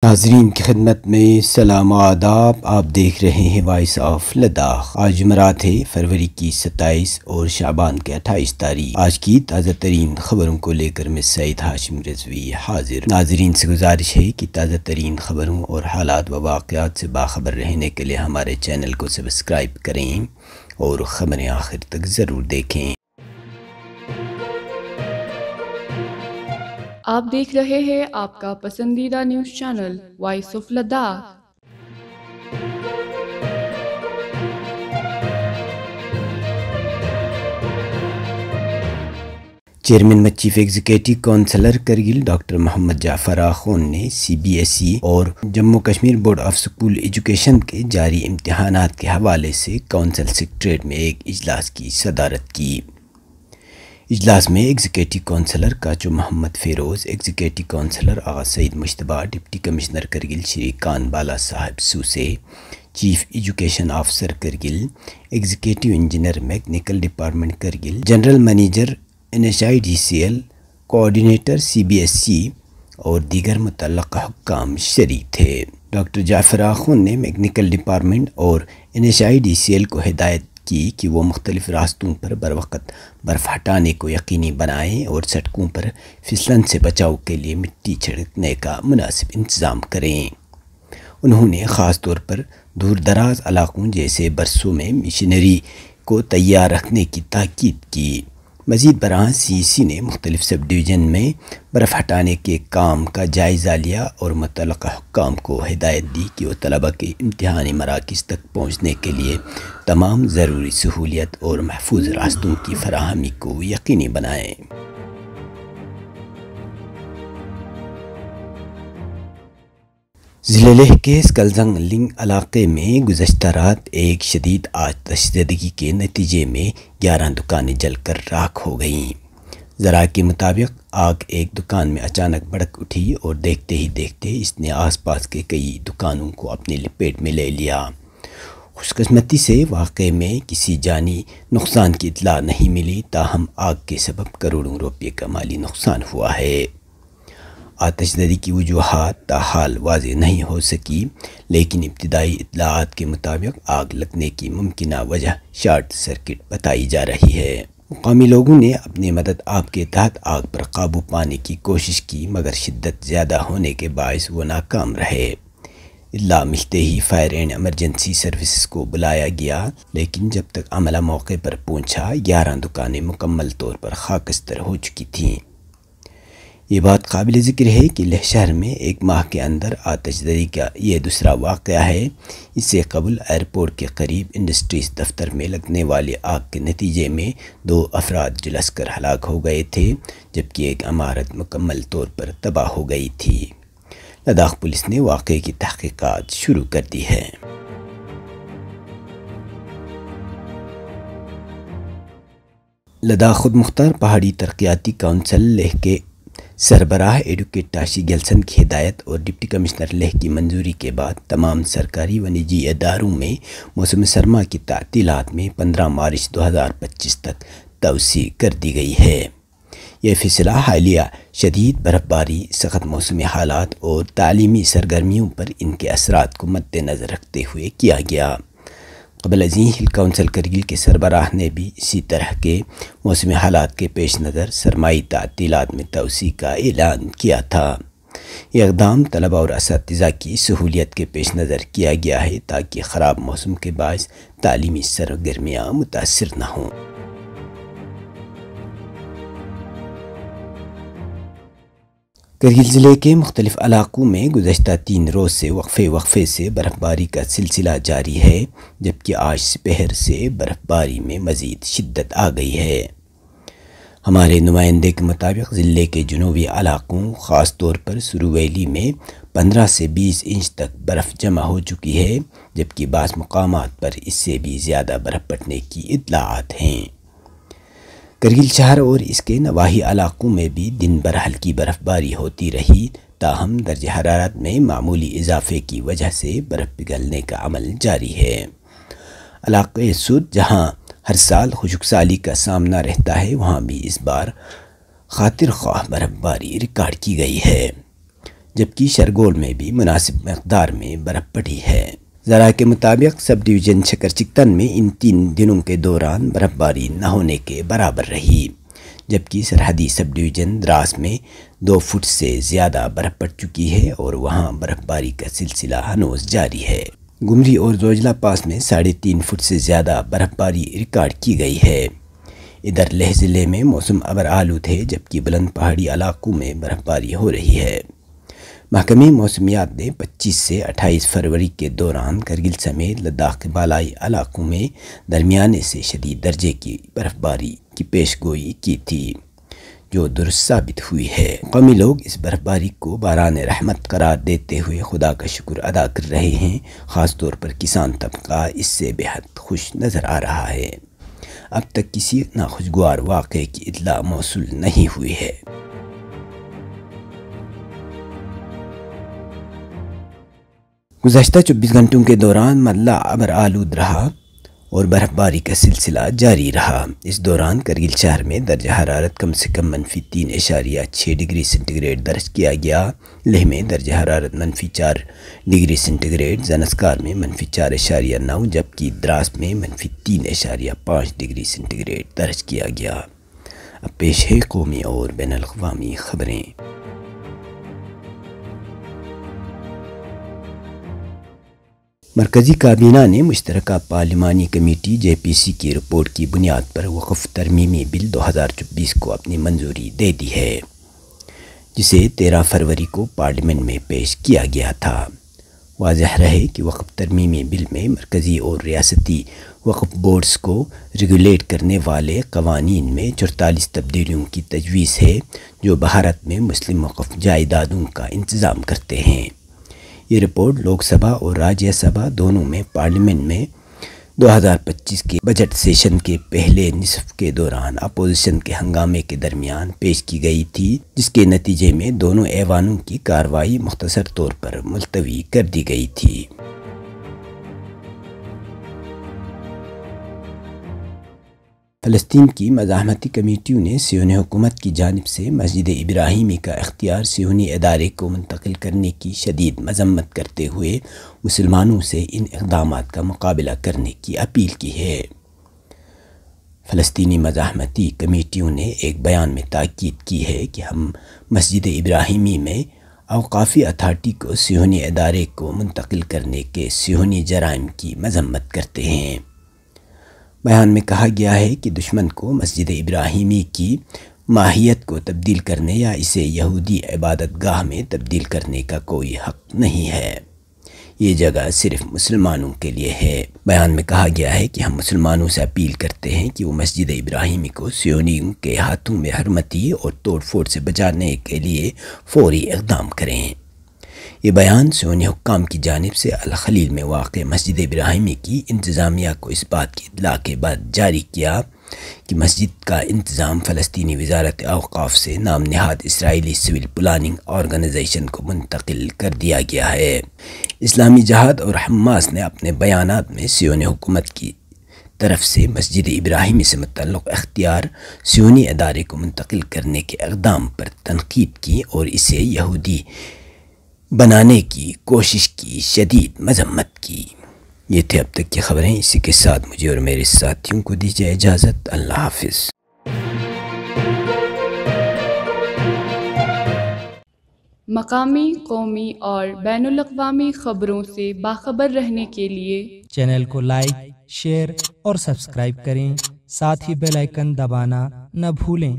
ناظرین کی خدمت میں سلام و آداب۔ آپ دیکھ رہے ہیں وائس آف لداخ۔ آج جمعرات ہے، فروری کی 27 اور شعبان کے 28 تاریخ۔ آج کی تازہ ترین خبروں کو لے کر میں سعید ہاشم رضوی حاضر۔ ناظرین سے گزارش ہے کہ تازہ ترین خبروں اور حالات و واقعات سے باخبر رہنے کے لیے ہمارے چینل کو سبسکرائب کریں اور خبریں آخر تک ضرور دیکھیں۔ آپ دیکھ رہے ہیں آپ کا پسندیدہ news channel Voice of Ladakh. Chairman و chief executive councillor Kargil doctor Mohammad Jafar Akhoon نے CBSE اور Jammu Kashmir board of school education کے جاری امتحانات کے حوالے سے کونسل سیکریٹریٹ میں ایک اجلاس کی صدارت کی۔ اجلاس میں executive councillor Kacho Mohammad Feroz, executive councillor Agha Saeed مشتبہ، deputy commissioner Kargil Shrikant Balasaheb Suse, chief education officer Kargil, executive engineer mechanical department Kargil, general manager NHIDCL، coordinator CBSE اور دیگر متعلقہ حکام شریک تھے۔ ڈاکٹر جعفر آخون نے میکینیکل ڈپارٹمنٹ اور NHIDCL کو ہدایت کی کہ وہ مختلف راستوں پر بروقت برف ہٹانے کو یقینی بنائیں اور سڑکوں پر پھسلن سے بچاؤ کے لیے مٹی چھڑکنے کا مناسب انتظام کریں۔ انہوں نے خاص طور پر دور دراز علاقوں جیسے برسوں میں مشینری کو تیار رکھنے کی تاکید کی۔ مزید برآں CEC نے مختلف سب ڈویژن میں برف ہٹانے کے کام کا جائزہ لیا اور متعلقہ حکام کو ہدایت دی کہ وہ طلباء کے امتحانی مراکز تک پہنچنے کے لیے تمام ضروری سہولیات اور محفوظ راستوں کی فراہمی کو یقینی بنائیں۔ ضلع لیہ کے سکلزنگ لنگ علاقے میں گزشتہ رات ایک شدید آتش زدگی کے نتیجے میں 11 دکانیں جل کر راکھ ہو گئیں۔ ذرائع کے مطابق آگ ایک دکان میں اچانک بھڑک اٹھی اور دیکھتے ہی دیکھتے اس نے آس پاس کے کئی دکانوں کو اپنی لپیٹ میں لے لیا۔ خوش قسمتی سے واقعے میں کسی جانی نقصان کی اطلاع نہیں ملی، تاہم آگ کے سبب کروڑوں روپے کا مالی نقصان ہوا ہے۔ آتش زدی کی وجوہات تاحال واضح نہیں ہو سکی، لیکن ابتدائی اطلاعات کے مطابق آگ لگنے کی ممکنہ وجہ شارٹ سرکٹ بتائی جا رہی ہے۔ مقامی لوگوں نے اپنی مدد آب کے تحت آگ پر قابو پانے کی کوشش کی، مگر شدت زیادہ ہونے کے باعث وہ ناکام رہے۔ اطلاع ملتے ہی فائر اینڈ ایمرجنسی سروسز کو بلایا گیا، لیکن جب تک عملہ موقع پر پہنچا 11 دکانیں مکمل طور پر خاکستر ہو چکی تھیں۔ یہ بات قابل ذکر ہے کہ لیہ شہر میں ایک ماہ کے اندر آتش زدی کا یہ دوسرا واقعہ ہے۔ اس سے قبل ایئرپورٹ کے قریب انڈسٹریز دفتر میں لگنے والے آگ کے نتیجے میں 2 افراد جھلس کر ہلاک ہو گئے تھے، جبکہ ایک عمارت مکمل طور پر تباہ ہو گئی تھی۔ لداخ پولیس نے واقعے کی تحقیقات شروع کر دی ہے۔ لداخ خود مختار پہاڑی ترقیاتی کونسل لیہ کے سربراہ ایڈوکیٹ ٹاشی گیلسن کی ہدایت اور ڈپٹی کمشنر لیہ کی منظوری کے بعد تمام سرکاری و نجی اداروں میں موسم سرما کی تعطیلات میں 15 مارچ 2025 تک توسیع کر دی گئی ہے۔ یہ فیصلہ حالیہ شدید برف باری، سخت موسمی حالات اور تعلیمی سرگرمیوں پر ان کے اثرات کو مد نظر رکھتے ہوئے کیا گیا۔ قبل ازیں ہل کونسل کرگل کے سربراہ نے بھی اسی طرح کے موسمی حالات کے پیش نظر سرمائی تعطیلات میں توسیع کا اعلان کیا تھا۔ یہ اقدام طلباء اور اساتذہ کی سہولیت کے پیش نظر کیا گیا ہے تاکہ خراب موسم کے باعث تعلیمی سرگرمیاں متاثر نہ ہوں۔ کرگل ضلع کے مختلف علاقوں میں گزشتہ 3 روز سے وقفے سے برف باری کا سلسلہ جاری ہے، جبکہ آج سپہر سے برف باری میں مزید شدت آ گئی ہے۔ ہمارے نمائندے کے مطابق ضلع کے جنوبی علاقوں خاص طور پر سرو ویلی میں 15 سے 20 انچ تک برف جمع ہو چکی ہے، جبکہ بعض مقامات پر اس سے بھی زیادہ برف پڑنے کی اطلاعات ہیں۔ کرگل شہر اور اس کے نواحی علاقوں میں بھی دن بھر ہلکی برف باری ہوتی رہی، تاہم درجہ حرارت میں معمولی اضافے کی وجہ سے برف پگھلنے کا عمل جاری ہے۔ علاقہ سود جہاں ہر سال خشک سالی کا سامنا رہتا ہے، وہاں بھی اس بار خاطر خواہ برف باری ریکارڈ کی گئی ہے۔ جبکہ شرگول میں بھی مناسب مقدار میں برف پڑی ہے۔ ذرائع کے مطابق سب ڈویژن شکر چکتن میں ان 3 دنوں کے دوران برف باری نہ ہونے کے برابر رہی، جبکہ سرحدی سب ڈویژن دراس میں 2 فٹ سے زیادہ برف پڑ چکی ہے اور وہاں برف باری کا سلسلہ ہنوز جاری ہے۔ گمری اور زوجلا پاس میں 3.5 فٹ سے زیادہ برف باری ریکارڈ کی گئی ہے۔ ادھر لیہ ضلع میں موسم ابر آلود ہے، جبکہ بلند پہاڑی علاقوں میں برف باری ہو رہی ہے۔ محکمہ موسمیات نے 25 سے 28 فروری کے دوران کرگل سمیت لداخ کے بالائی علاقوں میں درمیانے سے شدید درجے کی برف باری کی پیش گوئی کی تھی، جو درست ثابت ہوئی ہے۔ مقامی لوگ اس برف باری کو باران رحمت قرار دیتے ہوئے خدا کا شکر ادا کر رہے ہیں۔ خاص طور پر کسان طبقہ اس سے بے حد خوش نظر آ رہا ہے۔ اب تک کسی ناخوشگوار واقعے کی اطلاع موصول نہیں ہوئی ہے۔ گزشتہ 24 گھنٹوں کے دوران مدلہ ابر آلود رہا اور برف باری کا سلسلہ جاری رہا۔ اس دوران کرگل شہر میں درجہ حرارت کم سے کم -3.6 ڈگری سینٹی گریڈ درج کیا گیا۔ لیہ میں درجہ حرارت -4 ڈگری سینٹی گریڈ، زنسکار میں -4.9 جبکہ دراس میں -3.5 ڈگری سینٹی گریڈ درج کیا گیا۔ اب پیش ہے قومی اور بین الاقوامی خبریں۔ مرکزی کابینہ نے مشترکہ پارلیمانی کمیٹی JPC کی رپورٹ کی بنیاد پر وقف ترمیمی بل 2024 کو اپنی منظوری دے دی ہے، جسے 13 فروری کو پارلیمنٹ میں پیش کیا گیا تھا۔ واضح رہے کہ وقف ترمیمی بل میں مرکزی اور ریاستی وقف بورڈز کو ریگولیٹ کرنے والے قوانین میں 44 تبدیلیوں کی تجویز ہے، جو بھارت میں مسلم وقف جائیدادوں کا انتظام کرتے ہیں۔ یہ رپورٹ لوک سبھا اور راجیہ سبھا دونوں میں پارلیمنٹ میں 2025 کے بجٹ سیشن کے پہلے نصف کے دوران اپوزیشن کے ہنگامے کے درمیان پیش کی گئی تھی، جس کے نتیجے میں دونوں ایوانوں کی کارروائی مختصر طور پر ملتوی کر دی گئی تھی۔ فلسطین کی مزاحمتی کمیٹیوں نے صہیونی حکومت کی جانب سے مسجد ابراہیمی کا اختیار صہیونی ادارے کو منتقل کرنے کی شدید مذمت کرتے ہوئے مسلمانوں سے ان اقدامات کا مقابلہ کرنے کی اپیل کی ہے۔ فلسطینی مزاحمتی کمیٹیوں نے ایک بیان میں تاکید کی ہے کہ ہم مسجد ابراہیمی میں اوقافی اتھارٹی کو صہیونی ادارے کو منتقل کرنے کے صہیونی جرائم کی مذمت کرتے ہیں۔ بیان میں کہا گیا ہے کہ دشمن کو مسجد ابراہیمی کی ماہیت کو تبدیل کرنے یا اسے یہودی عبادت گاہ میں تبدیل کرنے کا کوئی حق نہیں ہے۔ یہ جگہ صرف مسلمانوں کے لیے ہے۔ بیان میں کہا گیا ہے کہ ہم مسلمانوں سے اپیل کرتے ہیں کہ وہ مسجد ابراہیمی کو صہیونیوں کے ہاتھوں میں حرمتی اور توڑ پھوڑ سے بچانے کے لیے فوری اقدام کریں۔ یہ بیان صہیونی حکام کی جانب سے الخلیل میں واقع مسجد ابراہیمی کی انتظامیہ کو اس بات کی اطلاع کے بعد جاری کیا کہ مسجد کا انتظام فلسطینی وزارت اوقاف سے نام نہاد اسرائیلی سول پلاننگ آرگنائزیشن کو منتقل کر دیا گیا ہے۔ اسلامی جہاد اور حماس نے اپنے بیانات میں صہیونی حکومت کی طرف سے مسجد ابراہیمی سے متعلق اختیار صہیونی ادارے کو منتقل کرنے کے اقدام پر تنقید کی اور اسے یہودی بنانے کی کوشش کی شدید مذمت کی۔ یہ تھے اب تک کی خبریں۔ اسی کے ساتھ مجھے اور میرے ساتھیوں کو دیجیے اجازت۔ اللہ حافظ۔ مقامی، قومی اور بین الاقوامی خبروں سے باخبر رہنے کے لیے چینل کو لائک، شیئر اور سبسکرائب کریں، ساتھ ہی بیل آئیکن دبانا نہ بھولیں۔